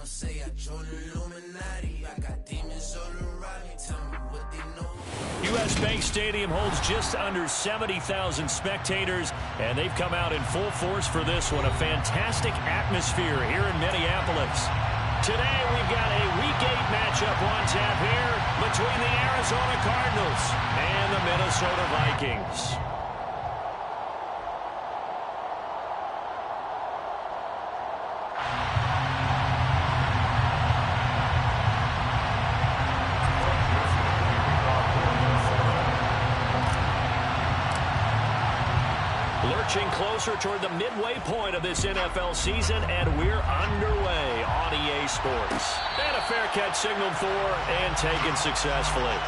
U.S. Bank Stadium holds just under 70,000 spectators, and they've come out in full force for this one. A fantastic atmosphere here in Minneapolis. Today we've got a Week 8 matchup on tap here between the Arizona Cardinals and the Minnesota Vikings. Lurching closer toward the midway point of this NFL season, and we're underway on EA Sports. And a fair catch signaled for and taken successfully.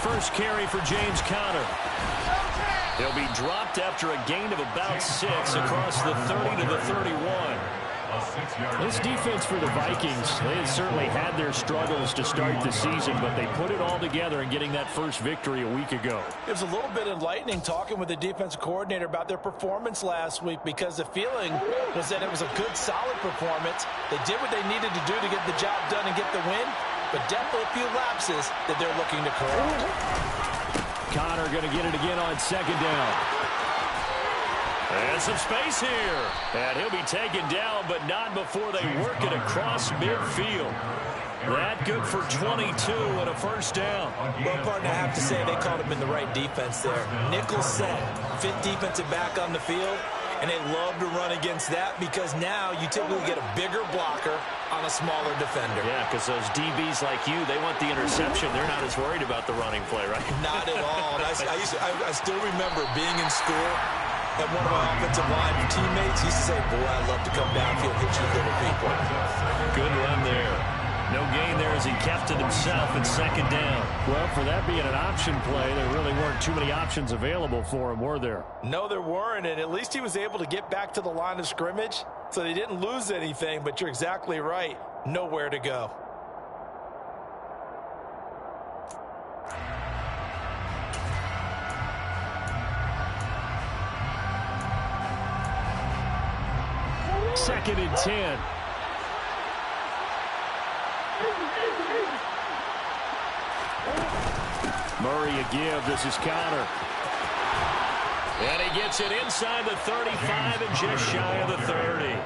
First carry for James Conner. He'll be dropped after a gain of about 6 across the 30 to the 31. This defense for the Vikings, they had certainly had their struggles to start the season, but they put it all together in getting that first victory a week ago. It was a little bit enlightening talking with the defensive coordinator about their performance last week, because the feeling was that it was a good, solid performance. They did what they needed to do to get the job done and get the win, but definitely a few lapses that they're looking to correct. Conner going to get it again on second down. And some space here. And he'll be taken down, but not before they work it across midfield. That good for 22 and a first down. Well, partner, I have to say they called him in the right defense there. Nickel set, fifth defensive back on the field, and they love to run against that because now you typically get a bigger blocker on a smaller defender. Yeah, because those DBs like you, they want the interception. They're not as worried about the running play, right? Not at all. And I still remember being in school, and one of my offensive line teammates used to say, boy, I'd love to come downfield and hit you little people. Good run there. No gain there as he kept it himself at second down. Well, for that being an option play, there really weren't too many options available for him, were there? No, there weren't, and at least he was able to get back to the line of scrimmage, so they didn't lose anything, but you're exactly right. Nowhere to go. Second and 10. Murray a give. This is Conner. And he gets it inside the 35 and just shy of the 30.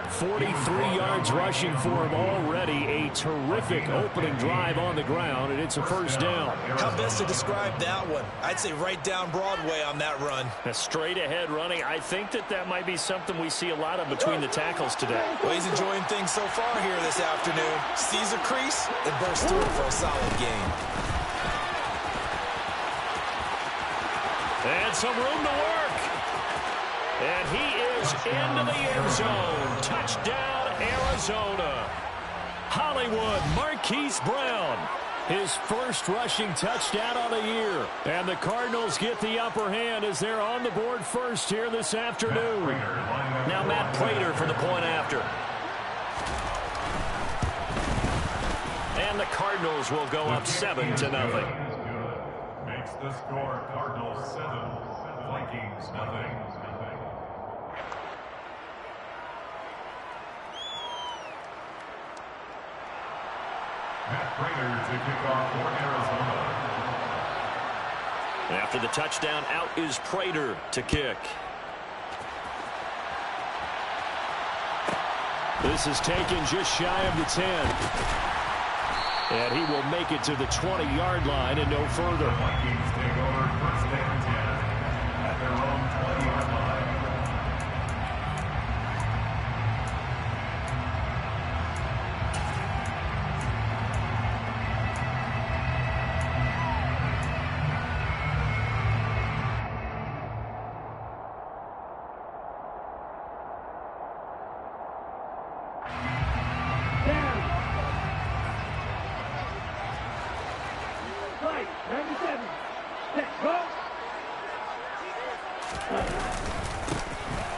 43 yards rushing for him already. A terrific opening drive on the ground, and it's a first down. How best to describe that one? I'd say right down Broadway on that run. A straight ahead running. I think that might be something we see a lot of between the tackles today. Well, he's enjoying things so far here this afternoon. Sees a crease and bursts through it for a solid gain. And some room to work. And he is into the end zone. Touchdown, Arizona. Hollywood Marquise Brown. His first rushing touchdown of the year. And the Cardinals get the upper hand as they're on the board first here this afternoon. Now Matt Prater for the point after. And the Cardinals will go up 7-0. Makes the score Cardinals 7, Vikings nothing. Matt Prater to kick off for Arizona. After the touchdown, out is Prater to kick. This is taken just shy of the 10. And he will make it to the 20-yard line and no further. Vikings take over first and 10 at their own 20-yard line. Right, 97.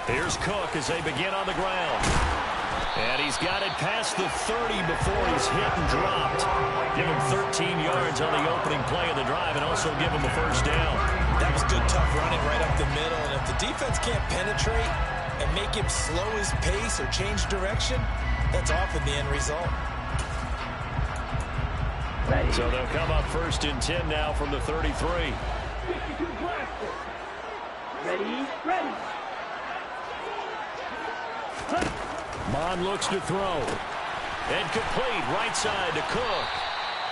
Here's Cook as they begin on the ground. And he's got it past the 30 before he's hit and dropped. Give him 13 yards on the opening play of the drive and also give him a first down. That was good, tough running right up the middle. And if the defense can't penetrate and make him slow his pace or change direction, that's often the end result. So they'll come up 1st and 10 now from the 33. Ready. Mon looks to throw. And complete right side to Cook.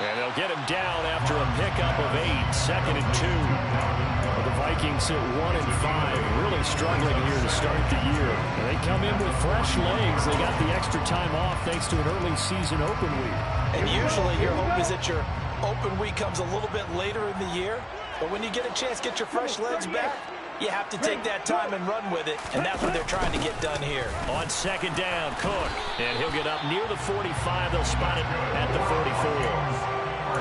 And they'll get him down after a pickup of 8. 2nd and 2. Well, the Vikings at 1-5. Really struggling here to start the year. And they come in with fresh legs. They got the extra time off thanks to an early season open week. And usually your hope is that your open week comes a little bit later in the year. But when you get a chance to get your fresh legs back, you have to take that time and run with it, and that's what they're trying to get done here. On 2nd down, Cook, and he'll get up near the 45. They'll spot it at the 44.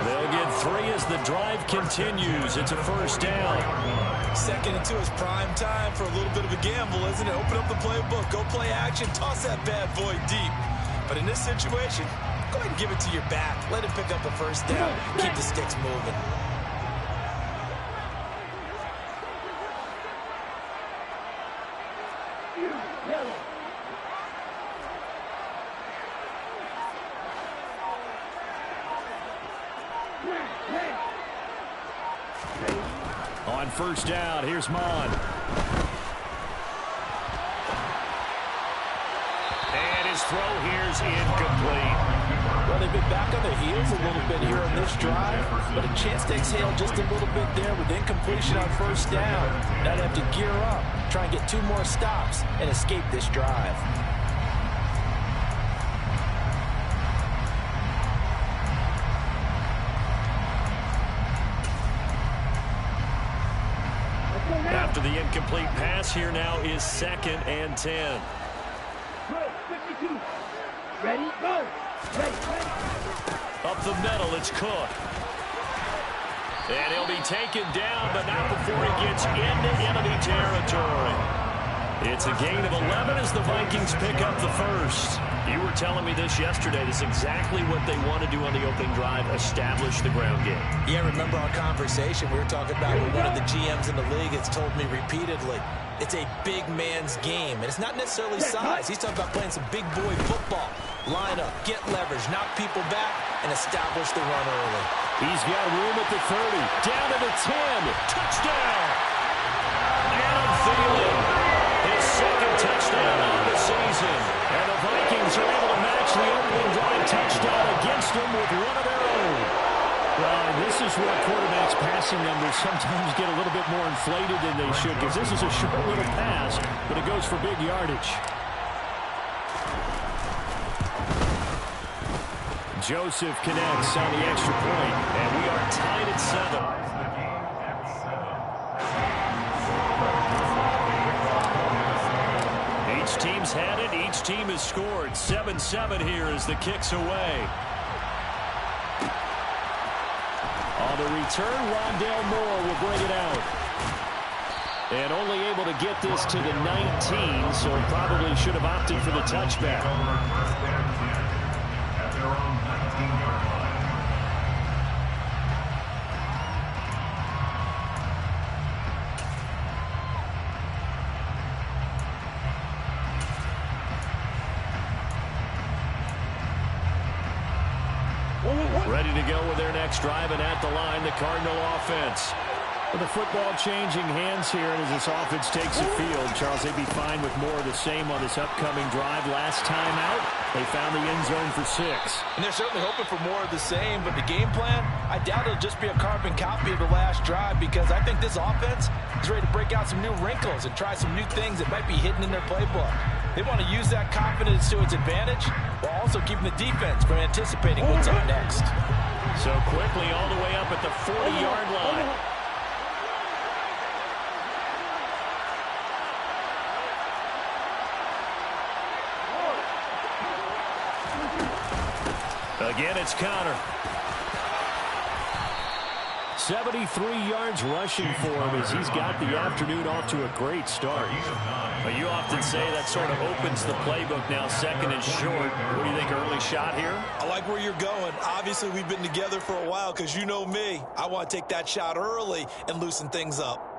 They'll get 3 as the drive continues. It's a first down. 2nd and 2 is prime time for a little bit of a gamble, isn't it? Open up the playbook, go play action, toss that bad boy deep. But in this situation, go ahead and give it to your back. Let him pick up a first down. Keep the sticks moving. On 1st down, here's Mon. And his throw here's incomplete. Well, they've been back on their heels a little bit here on this drive, but a chance to exhale just a little bit there with incompletion on 1st down. Now they have to gear up, try and get 2 more stops, and escape this drive. After the incomplete pass, here now is 2nd and 10. Ready, go. Ready. Up the middle, it's Cook. And he'll be taken down, but not before he gets into enemy territory. It's a gain of 11 as the Vikings pick up the first. You were telling me this yesterday. This is exactly what they want to do on the opening drive, establish the ground game. Yeah, remember our conversation we were talking about with one of the GMs in the league has told me repeatedly, it's a big man's game. And it's not necessarily size. He's talking about playing some big boy football. Line up, get leverage, knock people back, and establish the run early. He's got room at the 30, down to the 10, touchdown! Adam Thielen, his 2nd touchdown of the season. And the Vikings are able to match the opening drive touchdown against them with one of their own. Well, this is where quarterbacks' passing numbers sometimes get a little bit more inflated than they should, because this is a short little pass, but it goes for big yardage. Joseph connects on the extra point, and we are tied at 7. Each team's had it. Each team has scored. 7-7 here as the kick's away. On the return, Rondale Moore will bring it out. And only able to get this to the 19, so probably should have opted for the touchback. Ready to go with their next drive, and at the line, the Cardinal offense. With the football changing hands here, and as this offense takes the field, Charles, they'd be fine with more of the same on this upcoming drive. Last time out, they found the end zone for 6. And they're certainly hoping for more of the same, but the game plan, I doubt it'll just be a carbon copy of the last drive, because I think this offense is ready to break out some new wrinkles and try some new things that might be hidden in their playbook. They want to use that confidence to its advantage while also keeping the defense from anticipating what's up next. So quickly all the way up at the 40-yard line. Again, it's Connor. 73 yards rushing for him as he's got the afternoon off to a great start. But you often say that sort of opens the playbook now, second and short. What do you think, early shot here? I like where you're going. Obviously, we've been together for a while because you know me. I want to take that shot early and loosen things up.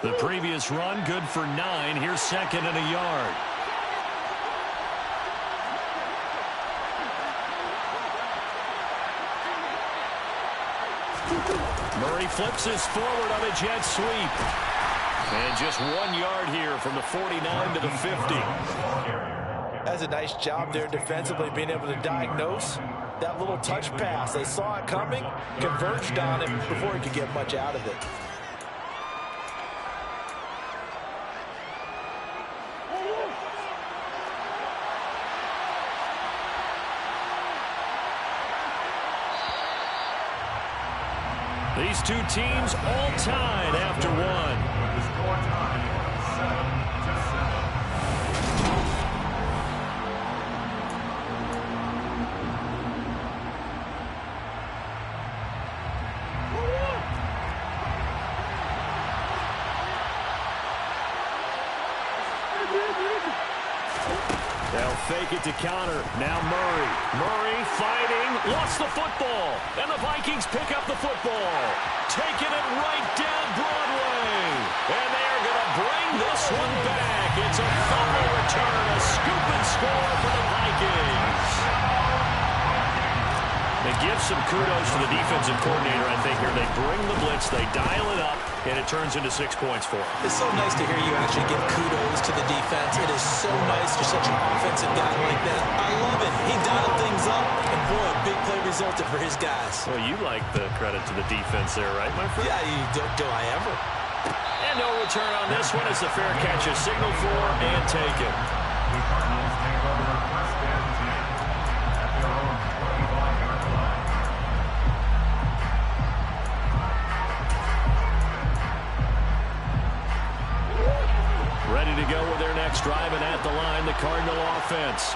The previous run, good for 9. Here's second and a yard. Murray flips this forward on a jet sweep. And just 1 yard here from the 49 to the 50. That's a nice job there defensively, being able to diagnose that little touch pass. They saw it coming, converged on it before he could get much out of it. These two teams all tied after one. The score time, 7-7. They'll fake it to counter. Now Murray. Murray fighting. Lost the football. And the Vikings pick up the football. Taking it right down Broadway. And they are going to bring this one back. It's a fumble return. A scoop and score for the Vikings. They give some kudos to the defensive coordinator, I think, here. They bring the blitz, they dial it up, and it turns into 6 points for them. It's so nice to hear you actually give kudos to the defense. It is so nice. You're such an offensive guy like that. I love it. He dialed things up, and boy, a big play resulted for his guys. Well, you like the credit to the defense there, right, my friend? Yeah, do I ever. And no return on this one as the fair catch is signaled for and taken. The Cardinals take over first and 10 at their own 25-yard line. Ready to go with their next drive, and at the line, the Cardinal offense.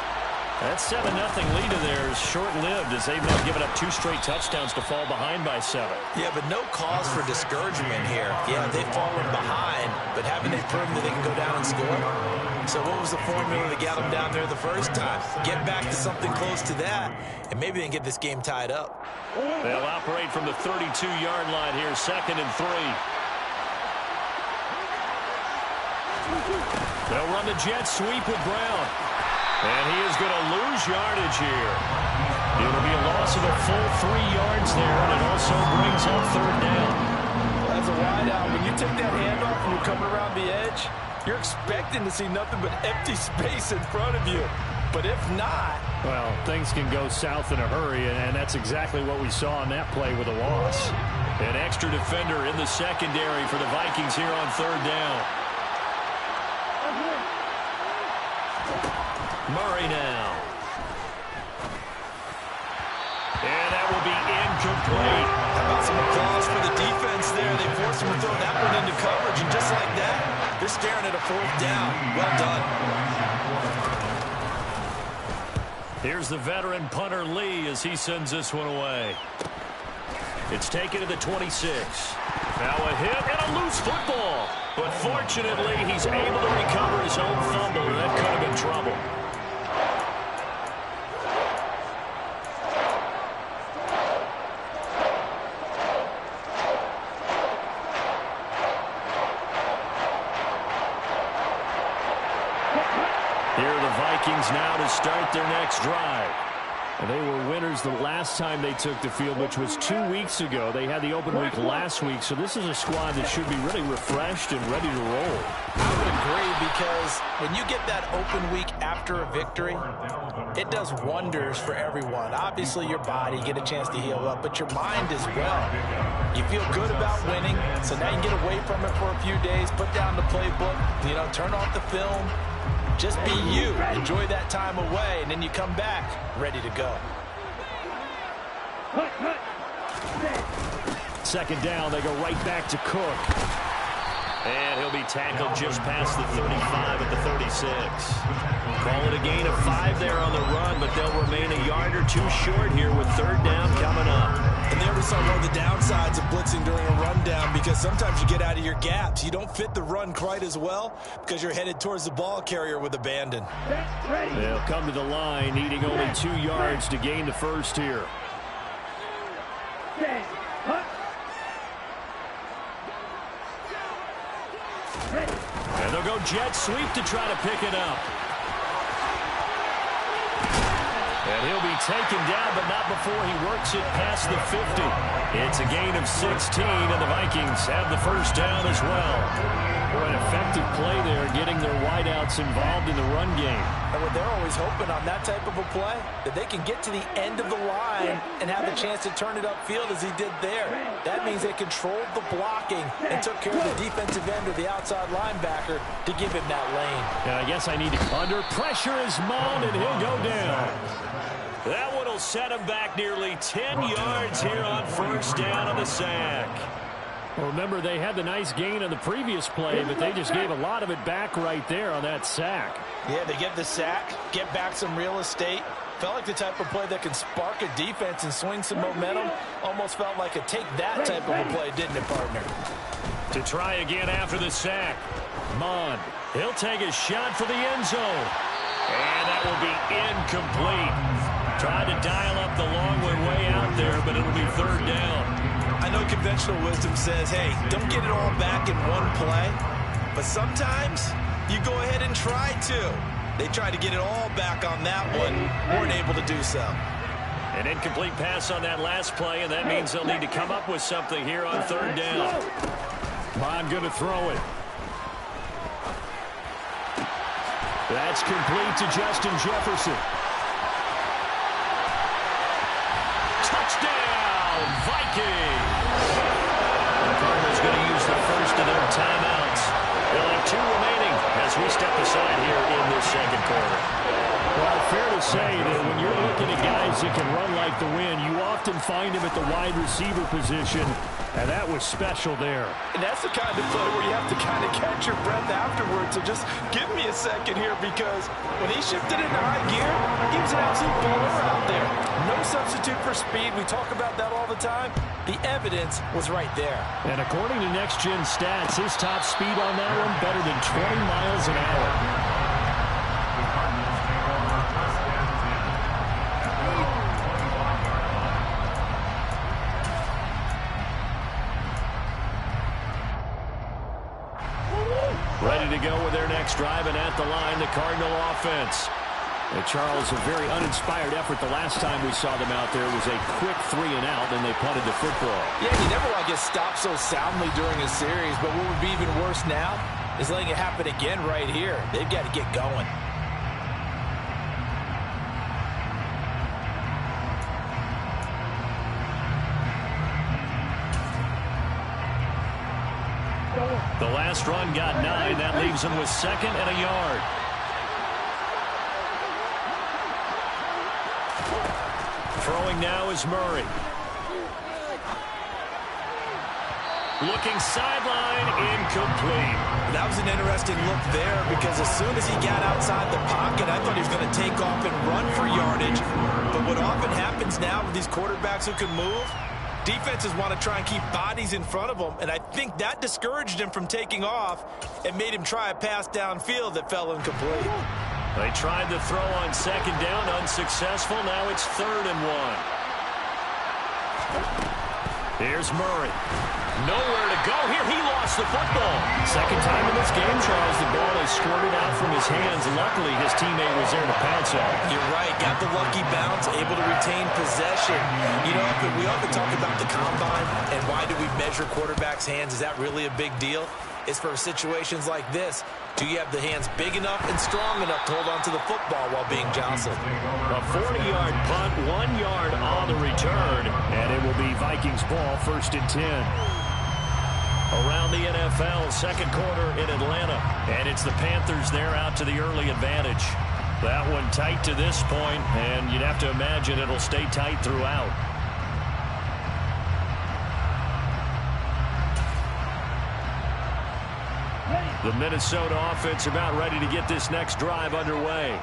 That 7-0 lead of theirs short-lived as they've now given up 2 straight touchdowns to fall behind by 7. Yeah, but no cause for discouragement here. Yeah, they've fallen behind, but haven't they proven that they can go down and score? So what was the formula that got them down there the first time? Get back to something close to that, and maybe they can get this game tied up. They'll operate from the 32-yard line here, 2nd and 3. They'll run the jet sweep with Brown. And he is going to lose yardage here. It'll be a loss of a full 3 yards there, and it also brings up 3rd down. That's a wide out. When you take that handoff and you're coming around the edge, you're expecting to see nothing but empty space in front of you. But if not... Well, things can go south in a hurry, and that's exactly what we saw on that play with a loss. An extra defender in the secondary for the Vikings here on 3rd down. Murray now. And that will be incomplete. How about some applause for the defense there? They forced him to throw that one into coverage, and just like that, they're staring at a 4th down. Well done. Here's the veteran punter Lee as he sends this one away. It's taken to the 26. Now a hit and a loose football. But fortunately, he's able to recover his own fumble, and that could have been trouble. Here are the Vikings now to start their next drive. And they were winners the last time they took the field, which was 2 weeks ago. They had the open week last week, so this is a squad that should be really refreshed and ready to roll. I would agree, because when you get that open week after a victory, it does wonders for everyone. Obviously, your body, you get a chance to heal up, but your mind as well. You feel good about winning, so now you get away from it for a few days, put down the playbook, turn off the film. Just be you. Enjoy that time away, and then you come back ready to go. 2nd down, they go right back to Cook. And he'll be tackled just past the 35 at the 36. Call it a gain of 5 there on the run, but they'll remain a yard or two short here with third down coming up. And there we saw one of the downsides of blitzing during a rundown, because sometimes you get out of your gaps. You don't fit the run quite as well because you're headed towards the ball carrier with abandon. They'll come to the line, needing only 2 yards to gain the first here. And they'll go jet sweep to try to pick it up. And he'll be taken down, but not before he works it past the 50. It's a gain of 16, and the Vikings have the first down as well. Boy, an effective play there, getting their wideouts involved in the run game. And what they're always hoping on that type of a play, that they can get to the end of the line and have the chance to turn it upfield as he did there. That means they controlled the blocking and took care of the defensive end or the outside linebacker to give him that lane. And I guess I need to under pressure is Mond, and he'll go down. That one will set him back nearly 10 yards here on first down on the sack. Well, remember, they had the nice gain on the previous play, but they just gave a lot of it back right there on that sack. Yeah, they get the sack, get back some real estate. Felt like the type of play that can spark a defense and swing some momentum. Almost felt like a take that type of a play, didn't it, partner? To try again after the sack. Mond, he'll take a shot for the end zone. And that will be incomplete. Tried to dial up the long one way out there, but it'll be third down. I know conventional wisdom says, hey, don't get it all back in one play. But sometimes you go ahead and try to. They tried to get it all back on that one. Weren't able to do so. An incomplete pass on that last play, and that means they'll need to come up with something here on third down. Bond going to throw it. That's complete to Justin Jefferson. Touchdown, Vikings! The Cardinals going to use the first of their timeouts. They'll have 2 remaining as we step aside here in this second quarter. Well, fair to say that when you're looking at guys that can run like the wind, you often find them at the wide receiver position, and that was special there. And that's the kind of play where you have to kind of catch your breath afterwards. So just give me a second here, because when he shifted into high gear, he was an absolute baller out there. No substitute for speed. We talk about that all the time. The evidence was right there. And according to Next Gen Stats, his top speed on that one better than 20 miles an hour. Ready to go with their next drive, and at the line, the Cardinal offense. And Charles, a very uninspired effort the last time we saw them out there was a quick 3-and-out, and they punted the football. Yeah, you never want to get stopped so soundly during a series, but what would be even worse now is letting it happen again right here. They've got to get going. The last run got 9. That leaves them with 2nd and a yard. Throwing now is Murray. Looking sideline, incomplete. That was an interesting look there, because as soon as he got outside the pocket, I thought he was going to take off and run for yardage. But what often happens now with these quarterbacks who can move, defenses want to try and keep bodies in front of them, and I think that discouraged him from taking off and made him try a pass downfield that fell incomplete. They tried to throw on 2nd down, unsuccessful. Now it's 3rd and 1. Here's Murray. Nowhere to go here. He lost the football. Second time in this game, Charles, the ball has squirted out from his hands. Luckily, his teammate was there to pounce on it. You're right. Got the lucky bounce, able to retain possession. You know, we often talk about the combine and why do we measure quarterbacks' hands. Is that really a big deal? It's for situations like this. Do you have the hands big enough and strong enough to hold on to the football while being jostled? A 40-yard punt, 1 yard on the return, and it will be Vikings ball, 1st and 10. Around the NFL, second quarter in Atlanta, and it's the Panthers there out to the early advantage. That one tight to this point, and you'd have to imagine it'll stay tight throughout. The Minnesota offense about ready to get this next drive underway.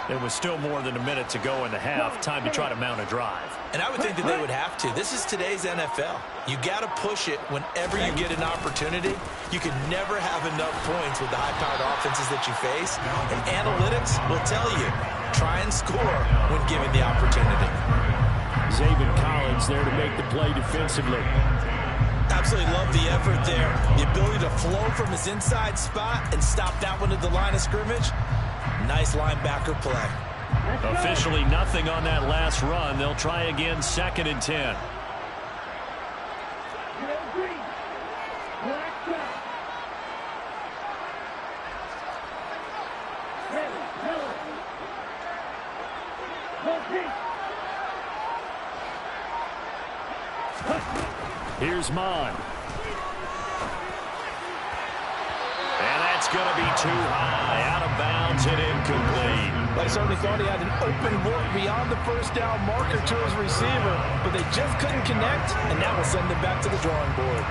It was still more than a minute to go in the half. Time to try to mount a drive. And I would think that they would have to. This is today's NFL. You got to push it whenever you get an opportunity. You can never have enough points with the high-powered offenses that you face. And analytics will tell you, try and score when given the opportunity. Zaven Collins there to make the play defensively. Absolutely love the effort there. The ability to flow from his inside spot and stop that one at the line of scrimmage. Nice linebacker play. Officially nothing on that last run. They'll try again, 2nd and 10. Here's Mon. And that's going to be too high, out of bounds and incomplete. I certainly thought he had an open look beyond the first down marker to his receiver, but they just couldn't connect, and that will send them back to the drawing board.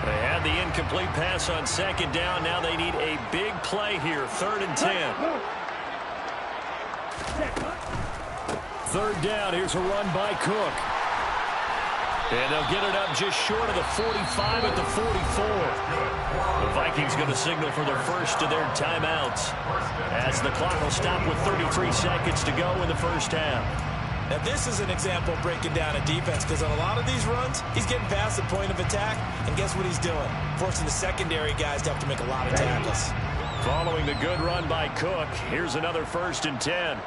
They had the incomplete pass on 2nd down. Now they need a big play here, 3rd and 10. 3rd down, here's a run by Cook. And they'll get it up just short of the 45 at the 44. The Vikings going to signal for their first of their timeouts as the clock will stop with 33 seconds to go in the first half. Now this is an example of breaking down a defense, because on a lot of these runs, he's getting past the point of attack, and guess what he's doing? Forcing the secondary guys to have to make a lot of tackles. Following the good run by Cook, here's another 1st and 10.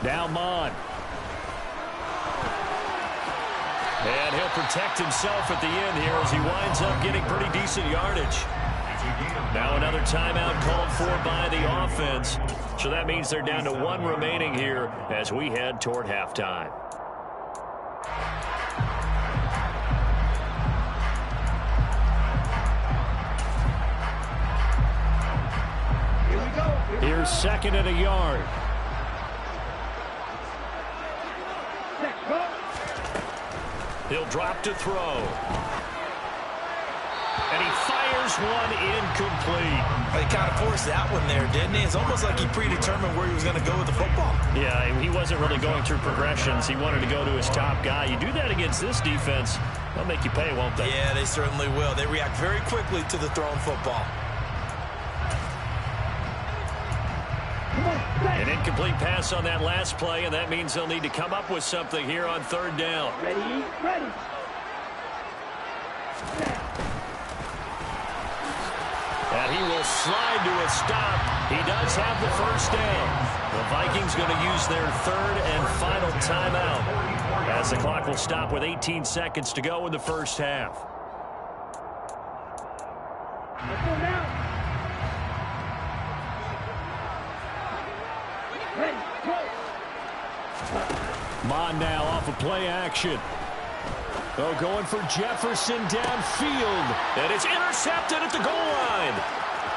Now Mon. And he'll protect himself at the end here as he winds up getting pretty decent yardage. Now another timeout called for by the offense. So that means they're down to 1 remaining here as we head toward halftime. Here's 2nd and a yard. He'll drop to throw. And he fires one incomplete. He kind of forced that one there, didn't he? It's almost like he predetermined where he was going to go with the football. Yeah, he wasn't really going through progressions. He wanted to go to his top guy. You do that against this defense, they'll make you pay, won't they? Yeah, they certainly will. They react very quickly to the thrown football. An incomplete pass on that last play, and that means they'll need to come up with something here on 3rd down. Ready, ready. And he will slide to a stop. He does have the 1st down. The Vikings going to use their 3rd and final timeout as the clock will stop with 18 seconds to go in the first half. Let's go now. Ready, go. Mon now off of play action. Oh, going for Jefferson downfield. And it's intercepted at the goal line.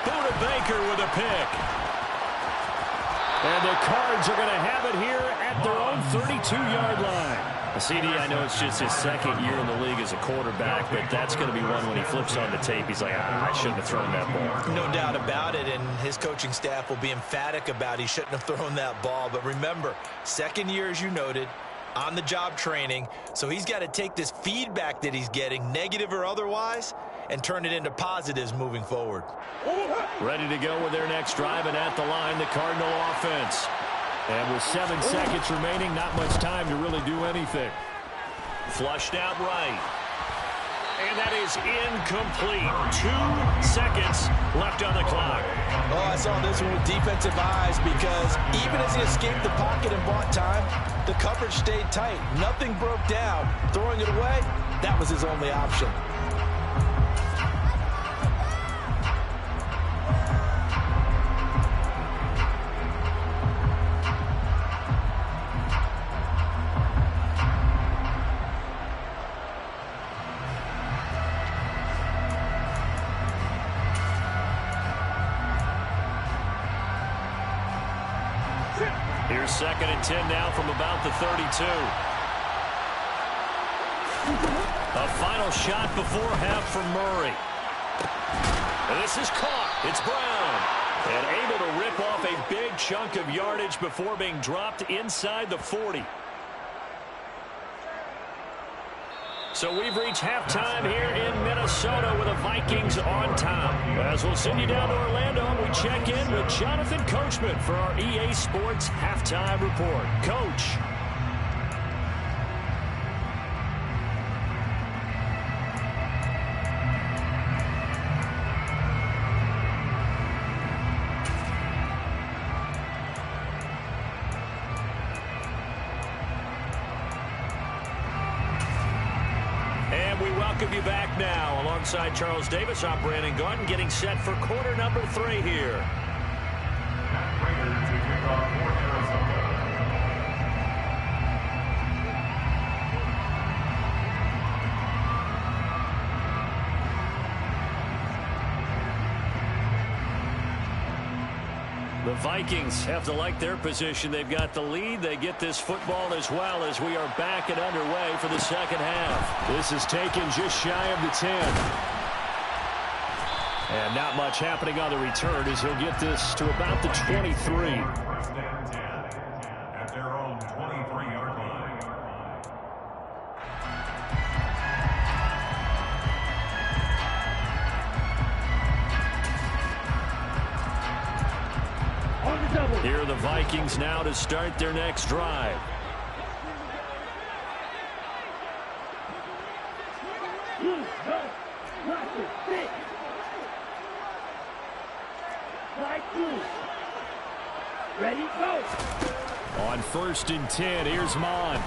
Buda Baker with a pick. And the Cards are going to have it here at their own 32-yard line. CD, I know it's just his 2nd year in the league as a quarterback, but that's going to be one when he flips on the tape, he's like, I shouldn't have thrown that ball. No doubt about it, and his coaching staff will be emphatic about he shouldn't have thrown that ball. But remember, 2nd year, as you noted, on-the-job training, so he's got to take this feedback that he's getting, negative or otherwise, and turn it into positives moving forward. Ready to go with their next drive, and at the line, the Cardinal offense. And with 7 seconds remaining, not much time to really do anything. Flushed out right. And that is incomplete. 2 seconds left on the clock. Oh, I saw this one with defensive eyes, because even as he escaped the pocket and bought time, the coverage stayed tight. Nothing broke down. Throwing it away, that was his only option. Here's 2nd and 10 now from about the 32. A final shot before half from Murray. And this is caught. It's Brown. And able to rip off a big chunk of yardage before being dropped inside the 40. So we've reached halftime here in Minnesota with the Vikings on top. As we'll send you down to Orlando, we check in with Jonathan Coachman for our EA Sports Halftime Report. Coach. Welcome you back now. Alongside Charles Davis, I'm Brandon Gaudin, getting set for quarter number 3 here. Raiders to kick off for Arizona. The Vikings have to like their position. They've got the lead. They get this football as well as we are back and underway for the second half. This is taken just shy of the 10. And not much happening on the return as he'll get this to about the 23. First and 10 at their own 23-yard line. Here are the Vikings now to start their next drive. Ready, go. On 1st and 10, here's Mon.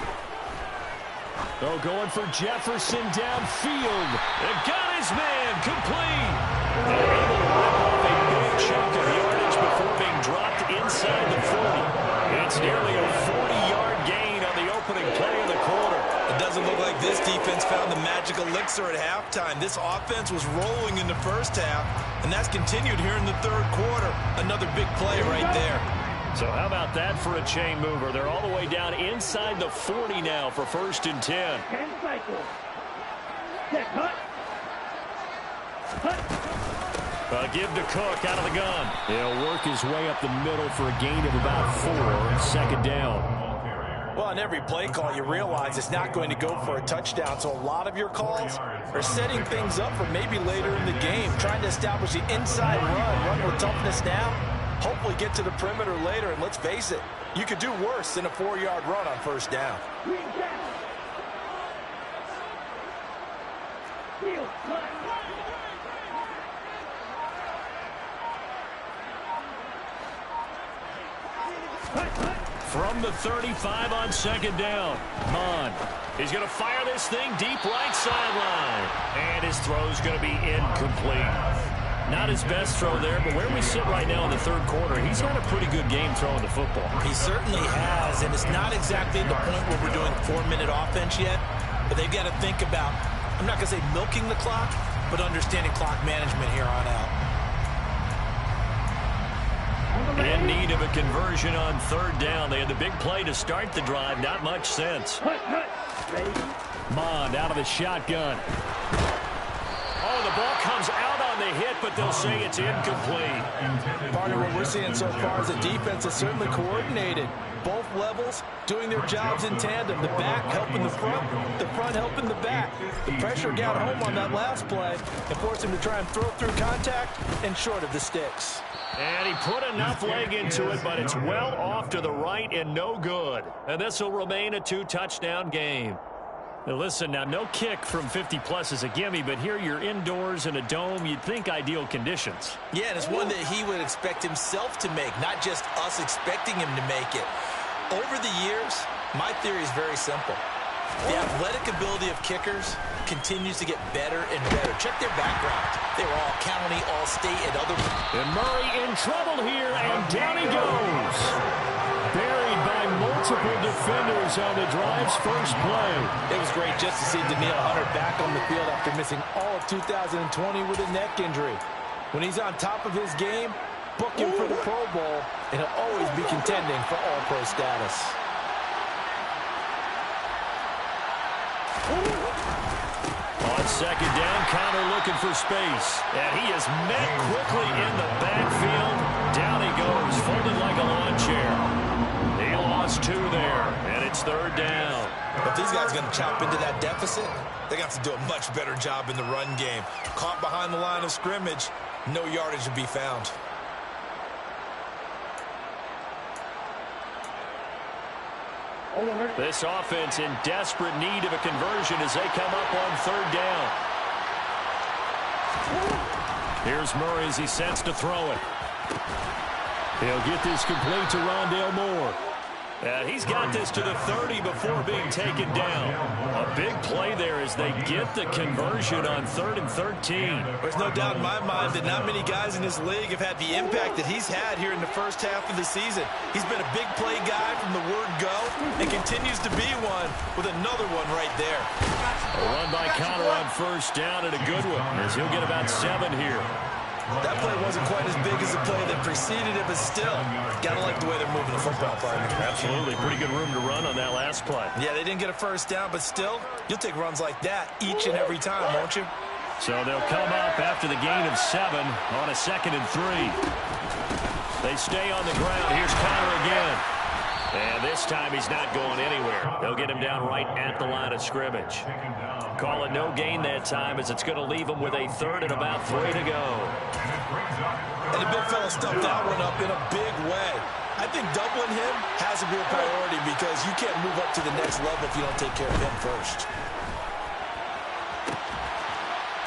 Oh, going for Jefferson downfield. And got his man complete. And able to rip off a big chunk of yardage before being dropped inside the 40. It's nearly a 40-yard gain on the opening play of the quarter. It doesn't look like this defense found the magic elixir at halftime. This offense was rolling in the first half, and that's continued here in the third quarter. Another big play right there. So how about that for a chain mover? They're all the way down inside the 40 now for 1st and 10. 10 cycles. Set, cut. Give to Cook out of the gun. He'll work his way up the middle for a gain of about 4. 2nd down. Well, on every play call, you realize it's not going to go for a touchdown. So a lot of your calls are setting things up for maybe later in the game, trying to establish the inside run with toughness now. Hopefully get to the perimeter later, and let's face it, you could do worse than a 4-yard run on 1st down. From the 35 on 2nd down, Mon. He's going to fire this thing deep right sideline. And his throw's going to be incomplete. Not his best throw there, but where we sit right now in the third quarter, he's had a pretty good game throwing the football. He certainly has, and it's not exactly the point where we're doing 4-minute offense yet, but they've got to think about, I'm not going to say milking the clock, but understanding clock management here on out. In need of a conversion on 3rd down. They had the big play to start the drive. Not much sense. Mond out of the shotgun. Oh, the ball comes out on the hit, but they'll say it's incomplete. Part of what we're seeing so far is the defense is certainly coordinated. Both levels doing their jobs in tandem. The back helping the front helping the back. The pressure got home on that last play and forced him to try and throw through contact and short of the sticks. And he put enough leg into it, but it's well off to the right and no good. And this will remain a 2-touchdown game. Now listen, now no kick from 50-plus is a gimme, but here you're indoors in a dome. You'd think ideal conditions. Yeah, and it's one that he would expect himself to make, not just us expecting him to make it. Over the years, my theory is very simple. The athletic ability of kickers continues to get better and better. Check their background. They were all county, all state, and other. And Murray in trouble here, and down he goes. Buried by multiple defenders on the drive's first play. It was great just to see Danielle Hunter back on the field after missing all of 2020 with a neck injury. When he's on top of his game, book him for the Pro Bowl, and he'll always be contending for All-Pro status. On second down, Connor looking for space. And he is met quickly in the backfield. Down he goes, folded like a lawn chair. He lost 2 there, and it's third down. If these guys are going to chop into that deficit, they got to do a much better job in the run game. Caught behind the line of scrimmage, no yardage to be found. This offense in desperate need of a conversion as they come up on third down. Here's Murray as he sets to throw it. He'll get this complete to Rondale Moore. He's got this to the 30 before being taken down. A big play there as they get the conversion on 3rd and 13. There's no doubt in my mind that not many guys in this league have had the impact that he's had here in the first half of the season. He's been a big play guy from the word go and continues to be one with another one right there. A run by Connor on first down and a good one as he'll get about 7 here. That play wasn't quite as big as the play that preceded it, but still, gotta like the way they're moving the football, partner. Absolutely. Pretty good room to run on that last play. Yeah, they didn't get a first down, but still, you'll take runs like that each and every time, won't you? So they'll come up after the gain of 7 on a 2nd and 3. They stay on the ground. Here's Connor again. And this time he's not going anywhere. They'll get him down right at the line of scrimmage. Call it no gain that time as it's going to leave him with a 3rd and about 3 to go. And the big fella stuffed that one up in a big way. I think doubling him has a real priority because you can't move up to the next level if you don't take care of him first.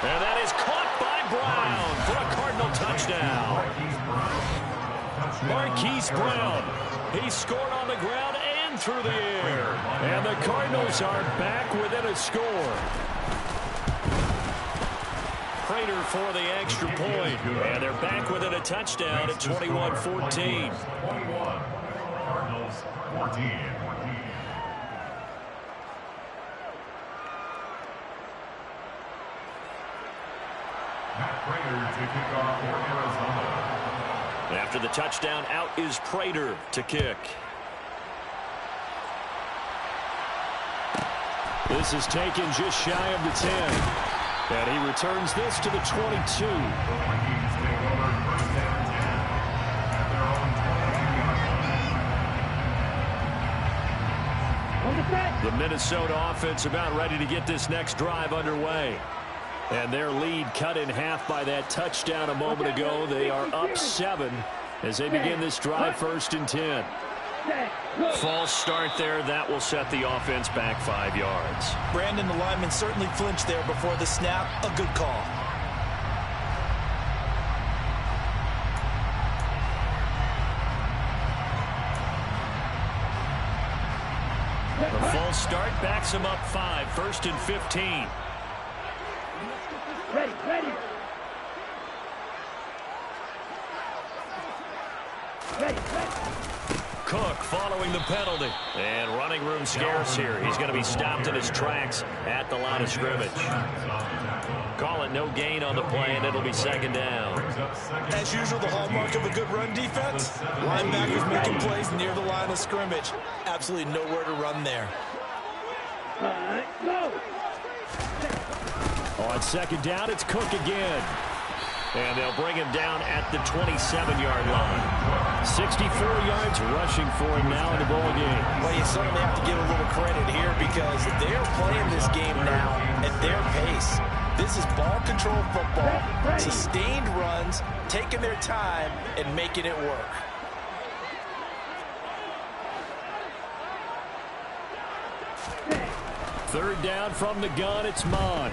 And that is caught by Brown for a Cardinal touchdown. Marquise Brown. He scored on the ground and through the air. And the Cardinals are back within a score. Prater for the extra point. And they're back within a touchdown at 21-14. 21. Cardinals 14. Matt Prater to kick off for Arizona. After the touchdown, out is Prater to kick. This is taken just shy of the 10. And he returns this to the 22. The Minnesota offense about ready to get this next drive underway. And their lead cut in half by that touchdown a moment ago. They are up 7 as they begin this drive 1st and 10. False start there. That will set the offense back 5 yards. Brandon, the lineman, certainly flinched there before the snap. A good call. The false start backs him up 5. 1st and 15. Ready, ready. Ready, ready. Cook following the penalty. And running room scarce here. He's going to be stopped in his tracks at the line of scrimmage. Call it no gain on the play, and it'll be 2nd down. As usual, the hallmark of a good run defense. Linebackers making plays near the line of scrimmage. Absolutely nowhere to run there. All right, go. On 2nd down, it's Cook again. And they'll bring him down at the 27-yard line. 64 yards rushing for him now in the ball game. Well, you certainly have to give a little credit here because they're playing this game now at their pace. This is ball control football, sustained runs, taking their time and making it work. Third down from the gun, it's Mon.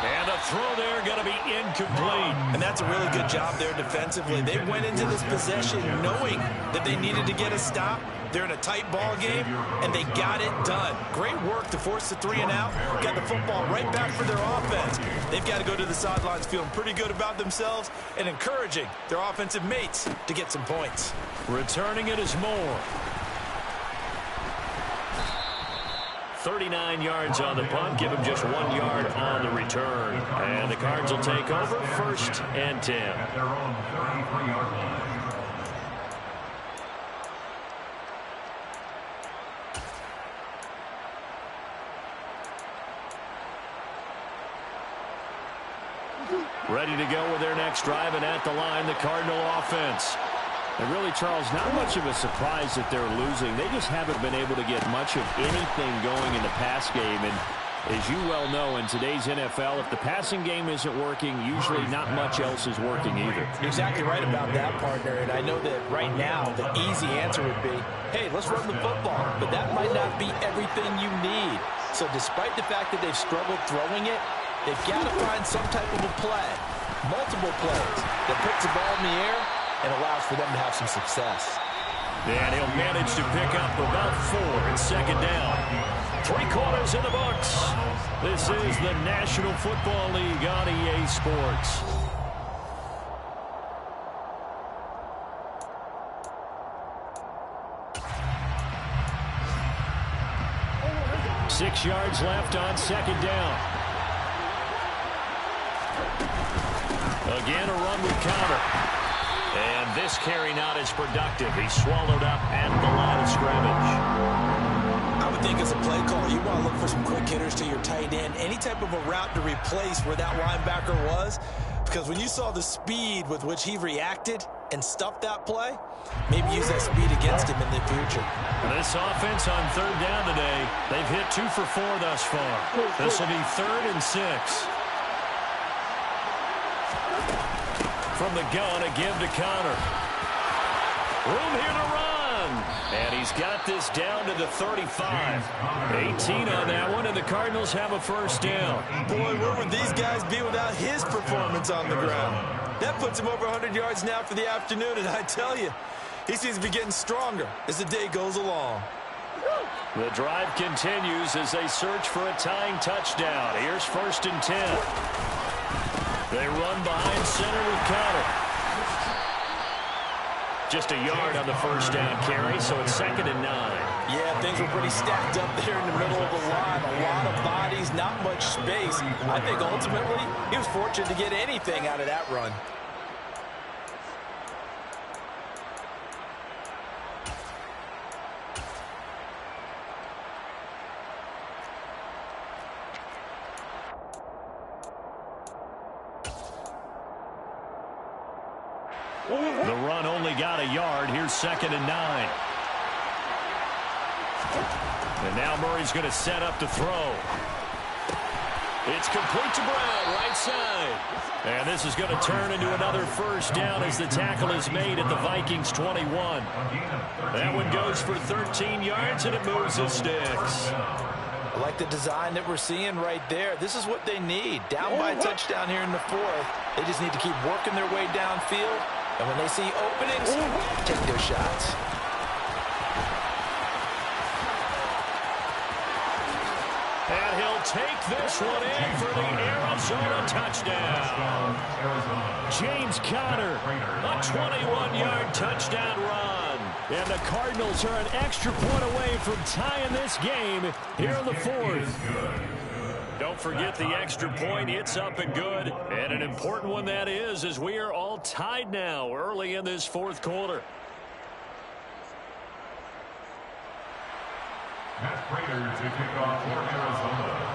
And the throw there going to be incomplete. And that's a really good job there defensively. They went into this possession knowing that they needed to get a stop. They're in a tight ball game, and they got it done. Great work to force the 3 and out. Got the football right back for their offense. They've got to go to the sidelines feeling pretty good about themselves and encouraging their offensive mates to get some points. 39 yards on the punt, give him just 1 yard on the return. And the Cards will take over 1st and 10. At their own 33-yard line. Ready to go with their next drive, and at the line, the Cardinal offense. And really, Charles, not much of a surprise that they're losing. They just haven't been able to get much of anything going in the pass game. And as you well know, in today's NFL, if the passing game isn't working, usually not much else is working either. You're exactly right about that, partner. And I know that right now, the easy answer would be, hey, let's run the football. But that might not be everything you need. So despite the fact that they've struggled throwing it, they've got to find some type of a play, multiple plays, that puts the ball in the air and allows for them to have some success. And he'll manage to pick up about 4 in 2nd down. 3 quarters in the books. This is the National Football League on EA Sports. Six yards left on 2nd down. Again, a run with counter. And this carry not as productive. He's swallowed up at the line of scrimmage. I would think as a play caller, you want to look for some quick hitters to your tight end. Any type of a route to replace where that linebacker was. Because when you saw the speed with which he reacted and stuffed that play, maybe use that speed against him in the future. This offense on 3rd down today, they've hit 2 for 4 thus far. This will be 3rd and 6. From the gun, a give to Connor. Room here to run. And he's got this down to the 35. 18 on that one, and the Cardinals have a 1st down. Boy, where would these guys be without his performance on the ground? That puts him over 100 yards now for the afternoon, and I tell you, he seems to be getting stronger as the day goes along. The drive continues as they search for a tying touchdown. Here's 1st and 10. They run behind center with Connor. Just a yard on the 1st down carry, so it's 2nd and 9. Yeah, things were pretty stacked up there in the middle of the line. A lot of bodies, not much space. I think ultimately he was fortunate to get anything out of that run. The run only got a yard. Here's 2nd and 9. And now Murray's going to set up to throw. It's complete to Brown, right side. And this is going to turn into another 1st down as the tackle is made at the Vikings 21. That one goes for 13 yards, and it moves his sticks. I like the design that we're seeing right there. This is what they need. Down by a touchdown here in the 4th. They just need to keep working their way downfield. And when they see openings, take their shots. And he'll take this one in for the Arizona touchdown. James Conner, a 21-yard touchdown run. And the Cardinals are an extra point away from tying this game here in the 4th. Don't forget the extra point. It's up and good. And an important one that is, as we are all tied now early in this 4th quarter. Matt Prater to kick off for Arizona.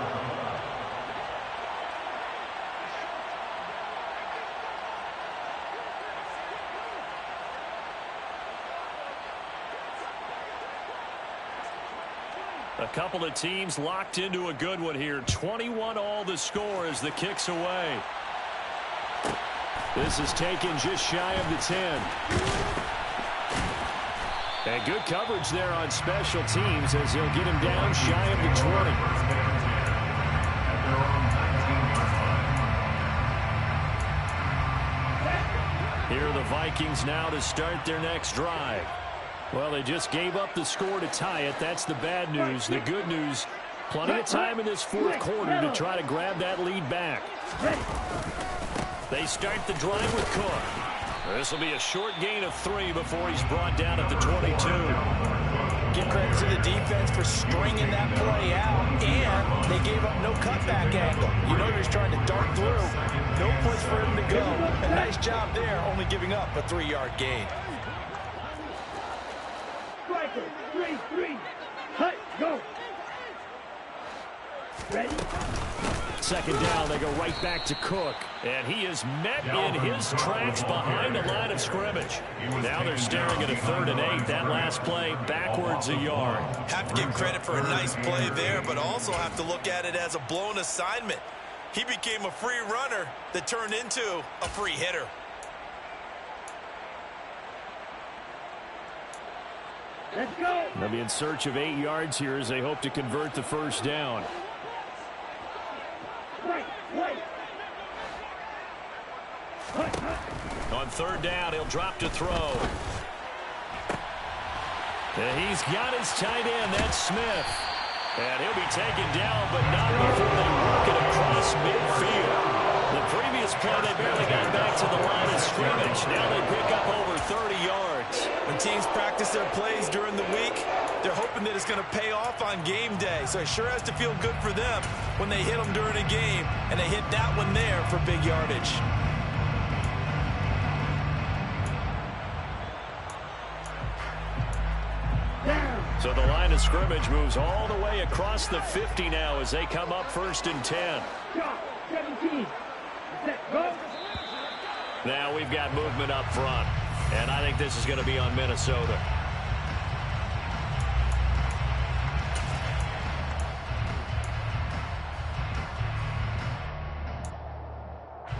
A couple of teams locked into a good one here. 21 all the score as the kick's away. This is taken just shy of the 10. And good coverage there on special teams as he'll get him down shy of the 20. Here are the Vikings now to start their next drive. Well, they just gave up the score to tie it. That's the bad news. The good news, plenty of time in this 4th quarter to try to grab that lead back. They start the drive with Cook. This will be a short gain of 3 before he's brought down at the 22. Give credit to the defense for stringing that play out, and they gave up no cutback angle. You know he's trying to dart through. No place for him to go. A nice job there, only giving up a 3-yard gain. Striker, 3-3. Hut, go. Ready? Second down, they go right back to Cook. And he is met in his tracks behind the line of scrimmage. Now they're staring at a 3rd and 8. That last play, backwards a yard. Have to give credit for a nice play there, but also have to look at it as a blown assignment. He became a free runner that turned into a free hitter. Let's go. They'll be in search of 8 yards here as they hope to convert the first down. Right. On 3rd down, he'll drop to throw. And he's got his tight end, that's Smith. And he'll be taken down, but not before they work it across midfield. The previous play, they barely got back to the line of scrimmage. Now they pick up over 30 yards. When teams practice their plays during the week, they're hoping that it's going to pay off on game day. So it sure has to feel good for them when they hit them during a game, and they hit that one there for big yardage. So the line of scrimmage moves all the way across the 50 now as they come up 1st and 10. 17. Set, go. Now we've got movement up front, and I think this is going to be on Minnesota.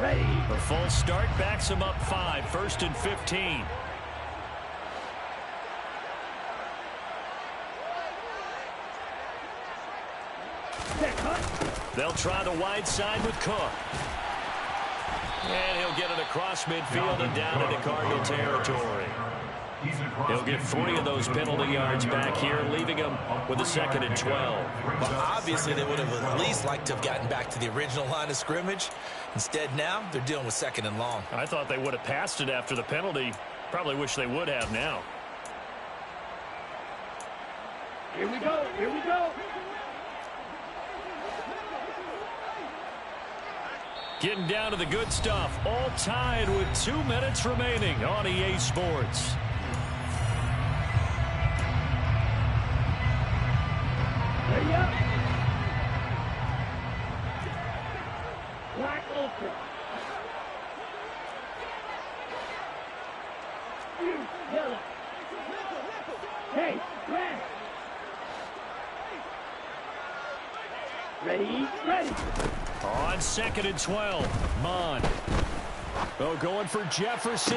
Ready. The full start backs them up 5, 1st and 15. They'll try the wide side with Cook. And he'll get it across midfield and down into Cardinal territory. He'll get 3 of those penalty yards back here, leaving him with a 2nd and 12. Well, obviously, they would have at least liked to have gotten back to the original line of scrimmage. Instead, now they're dealing with 2nd and long. I thought they would have passed it after the penalty. Probably wish they would have now. Here we go. Here we go. Getting down to the good stuff. All tied with 2 minutes remaining on EA Sports. Hurry up. Black open. Yellow. Hey, red. Ready, ready. On 2nd and 12, Mon. Oh, going for Jefferson.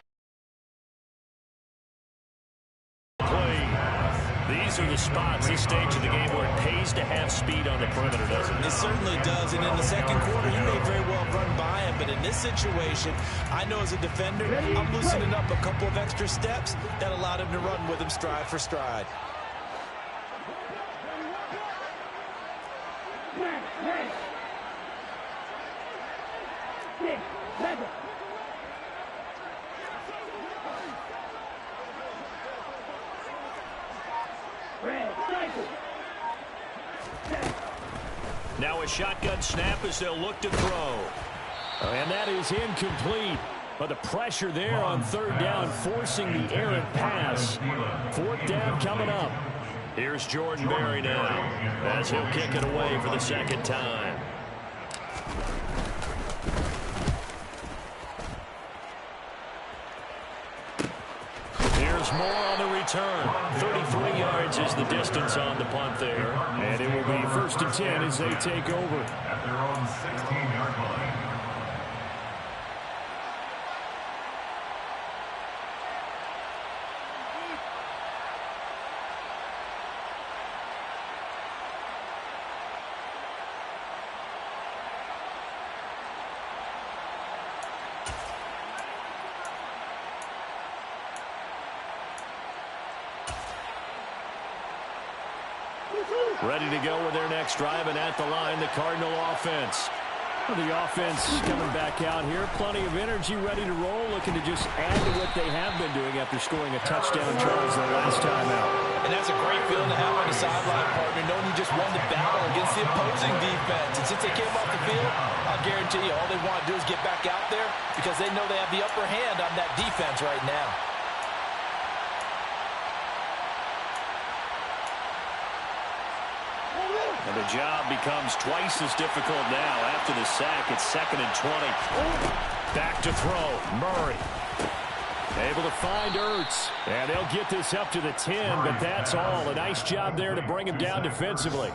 These are the spots, this stage of the game, where it pays to have speed on the perimeter, doesn't it? It certainly does, and in the second quarter, he may very well run by him, but in this situation, I know as a defender, I'm loosening up a couple of extra steps that allowed him to run with him stride for stride. Red. 6, 7. Red, cycle. Now a shotgun snap as they'll look to throw. And that is incomplete. But the pressure there on 3rd down, forcing the errant pass. 4th down coming up. Here's Jordan Berry now as he'll kick it away for the 2nd time. Here's Moore on the return. 33 yards is the distance on the punt there. And it will be 1st and 10 as they take over. At their own 16-yard line. Ready to go with their next drive, and at the line, the Cardinal offense. Well, the offense coming back out here. Plenty of energy, ready to roll, looking to just add to what they have been doing after scoring a touchdown, Charles, the last time out. And that's a great feeling to have on the sideline, partner, knowing you just won the battle against the opposing defense. And since they came off the field, I'll guarantee you all they want to do is get back out there because they know they have the upper hand on that defense right now. And the job becomes twice as difficult now after the sack. It's 2nd and 20. Back to throw. Murray. Able to find Ertz. And they'll get this up to the 10, but that's all. A nice job there to bring him down defensively.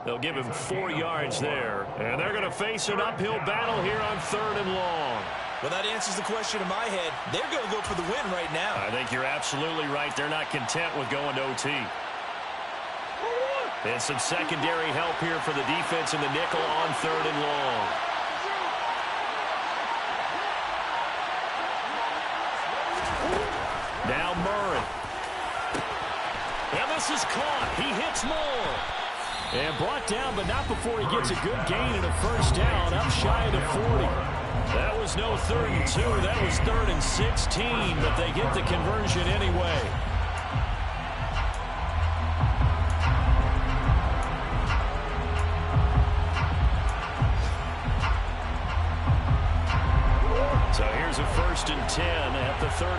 They'll give him 4 yards there. And they're going to face an uphill battle here on 3rd and long. Well, that answers the question in my head. They're going to go for the win right now. I think you're absolutely right. They're not content with going to OT. And some secondary help here for the defense in the nickel on 3rd and long. Now Murray. And this is caught. He hits Moore. And brought down, but not before he gets a good gain and a first down up shy of the 40. That was no 3rd and 2. That was 3rd and 16, but they get the conversion anyway. So here's a 1st and 10 at the 38.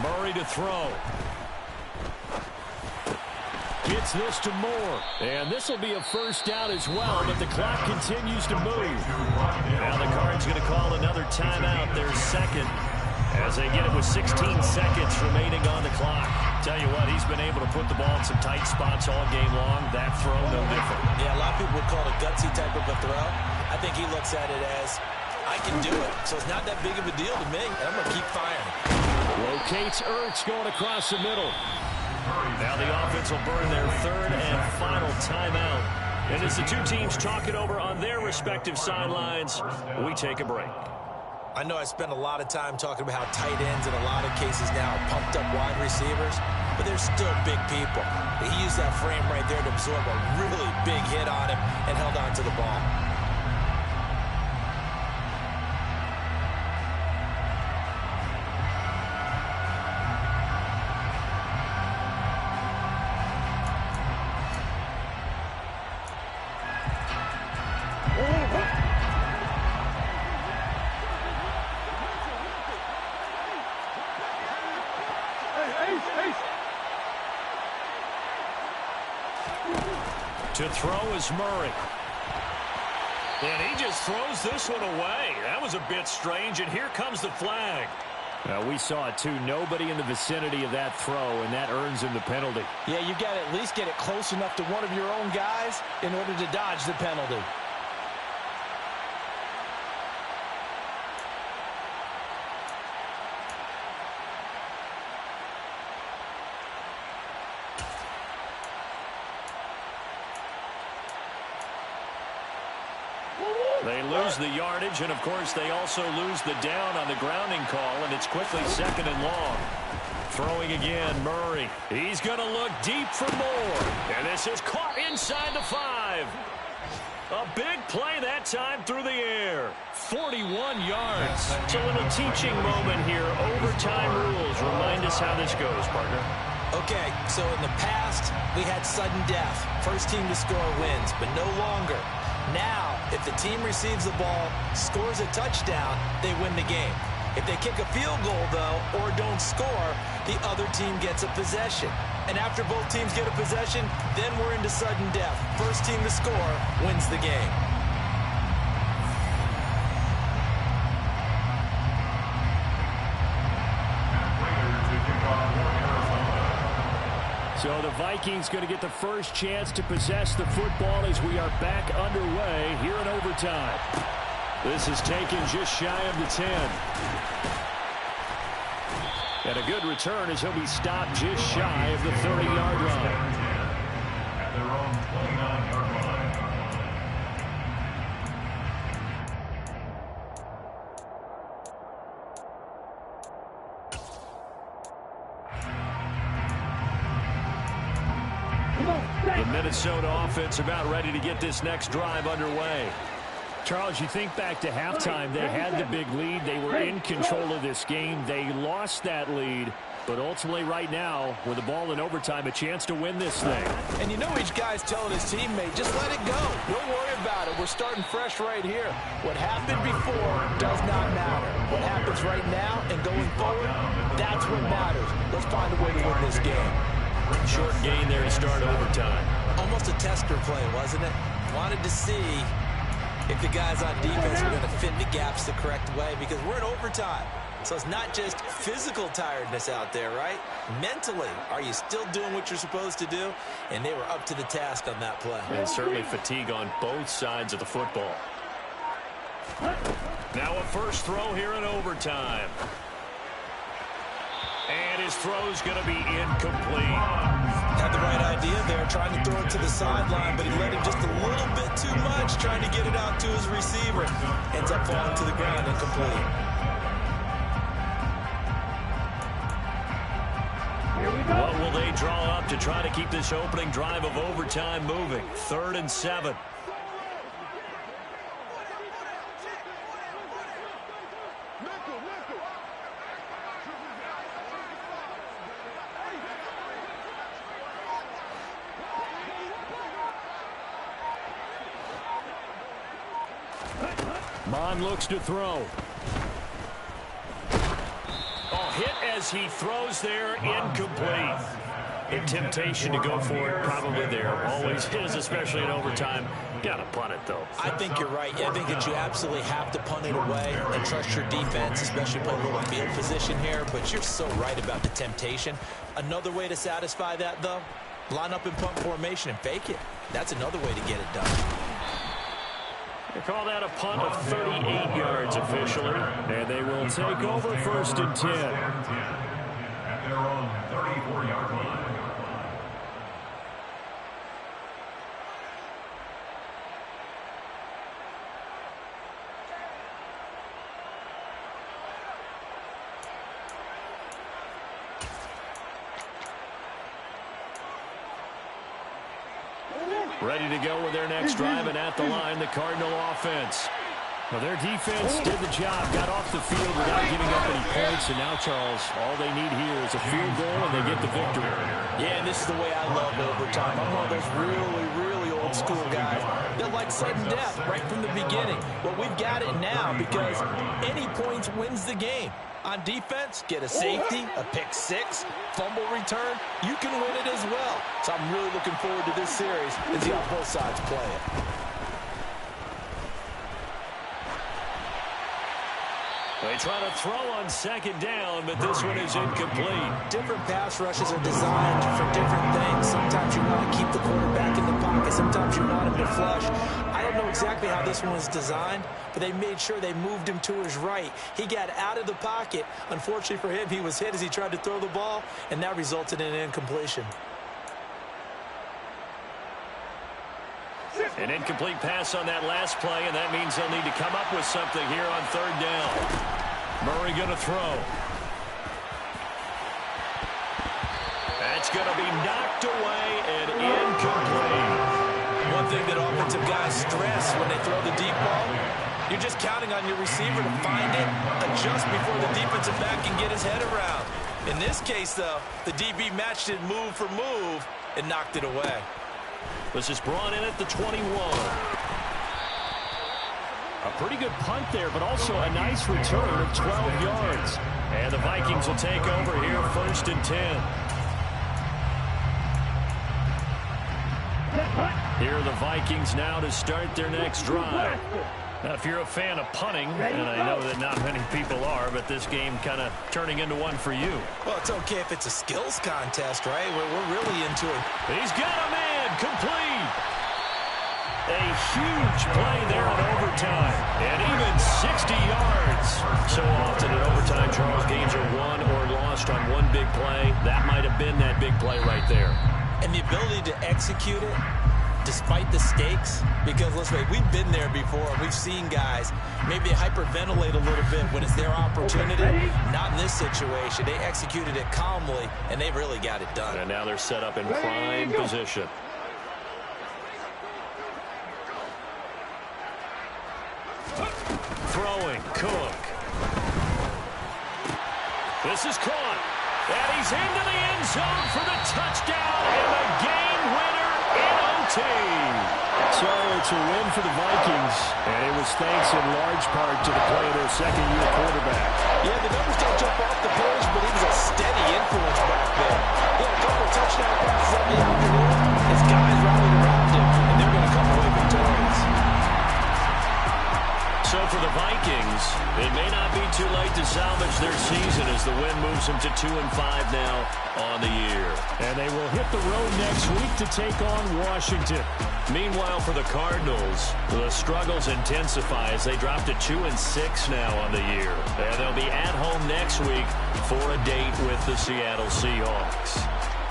Murray to throw. Gets this to Moore. And this will be a first down as well, but the clock continues to move. Now the Cards going to call another timeout, their 2nd, as they get it with 16 seconds remaining on the clock. Tell you what, he's been able to put the ball in some tight spots all game long. That throw, no different. Yeah, a lot of people would call it a gutsy type of a throw. I think he looks at it as, I can do it. So it's not that big of a deal to me, and I'm going to keep firing. Locates Ertz going across the middle. Now the offense will burn their 3rd and final timeout. And as the two teams talk it over on their respective sidelines, we take a break. I know I spent a lot of time talking about how tight ends in a lot of cases now are pumped up wide receivers, but they're still big people. He used that frame right there to absorb a really big hit on him and held on to the ball. To throw is Murray. And he just throws this one away. That was a bit strange, and here comes the flag. We saw it too. Nobody in the vicinity of that throw, and that earns him the penalty. Yeah, you got to at least get it close enough to one of your own guys in order to dodge the penalty. They lose the yardage, and of course they also lose the down on the grounding call, and it's quickly 2nd and long. Throwing again, Murray. He's going to look deep for more. And this is caught inside the 5. A big play that time through the air. 41 yards. It's a little teaching moment here. Overtime rules. Remind us how this goes, partner. Okay, so in the past, we had sudden death. First team to score wins, but no longer. Now, if the team receives the ball, scores a touchdown, they win the game. If they kick a field goal, though, or don't score, the other team gets a possession. And after both teams get a possession, then we're into sudden death. First team to score wins the game. So the Vikings going to get the first chance to possess the football as we are back underway here in overtime. This is taken just shy of the 10. And a good return as he'll be stopped just shy of the 30-yard line. At their own 29-yard line. The Minnesota offense about ready to get this next drive underway. Charles, you think back to halftime, they had the big lead. They were in control of this game. They lost that lead. But ultimately right now, with the ball in overtime, a chance to win this thing. And you know each guy's telling his teammate, just let it go. Don't worry about it. We're starting fresh right here. What happened before does not matter. What happens right now and going forward, that's what matters. Let's find a way to win this game. Short gain there to start overtime. Almost a tester play, wasn't it? Wanted to see if the guys on defense were going to fit the gaps the correct way, because we're in overtime. So it's not just physical tiredness out there, right? Mentally, are you still doing what you're supposed to do? And they were up to the task on that play. And certainly fatigue on both sides of the football. Now a first throw here in overtime. And his throw's going to be incomplete. Had the right idea there, trying to throw it to the sideline, but he let him just a little bit too much, trying to get it out to his receiver. Ends up falling to the ground incomplete. What will they draw up to try to keep this opening drive of overtime moving? 3rd and 7. Mon looks to throw. Hit as he throws there, incomplete. A temptation to go for it, probably there. Always is, especially in overtime. Got to punt it, though. I think you're right. I think that you absolutely have to punt it away and trust your defense, especially play a little field position here. But you're so right about the temptation. Another way to satisfy that, though, line up in punt formation and fake it. That's another way to get it done. They call that a punt of 38 yards officially. And they will take over 1st and 10. At their own 34-yard line. Ready to go with their next drive, and at the line, the Cardinal offense. Well, their defense did the job, got off the field without giving up any points, and now, Charles, all they need here is a field goal, and they get the victory. Yeah, and this is the way I love overtime. I'm one of those really, really old school guys that like sudden death right from the beginning. Well, we've got it now because any points wins the game. On defense, get a safety, a pick six, fumble return, you can win it as well. So I'm really looking forward to this series and see how both sides play it. They try to throw on 2nd down, but this one is incomplete. Different pass rushes are designed for different things. Sometimes you want to keep the quarterback in the pocket. Sometimes you want him to flush. I don't know exactly how this one was designed, but they made sure they moved him to his right. He got out of the pocket. Unfortunately for him, he was hit as he tried to throw the ball, and that resulted in an incompletion. An incomplete pass on that last play, and that means they'll need to come up with something here on 3rd down. Murray going to throw. That's going to be knocked away and incomplete. One thing that offensive guys stress when they throw the deep ball, you're just counting on your receiver to find it, adjust before the defensive back can get his head around. In this case, though, the DB matched it move for move and knocked it away. This is brought in at the 21. A pretty good punt there, but also a nice return of 12 yards. And the Vikings will take over here 1st and 10. Here are the Vikings now to start their next drive. Now, if you're a fan of punting, and I know that not many people are, but this game kind of turning into one for you. Well, it's okay if it's a skills contest, right? We're really into it. He's got a man complete. A huge play there in overtime. And even 60 yards. So often in overtime, Charles, games are won or lost on one big play. That might have been that big play right there. And the ability to execute it despite the stakes, because let's wait, we've been there before. We've seen guys maybe hyperventilate a little bit when it's their opportunity. Not in this situation. They executed it calmly, and they really got it done. And now they're set up in prime position. This is caught. And he's into the end zone for the touchdown and the game winner in OT. So it's a win for the Vikings, and it was thanks in large part to the play of their second-year quarterback. Yeah, the numbers don't jump off the page, but he was a steady influence back there. He had a couple of touchdown passes on the afternoon. His guys rallied around him, and they're going to come away victorious. So for the Vikings, it may not be too late to salvage their season as the win moves them to 2-5 now on the year. And they will hit the road next week to take on Washington. Meanwhile, for the Cardinals, the struggles intensify as they drop to 2-6 now on the year. And they'll be at home next week for a date with the Seattle Seahawks.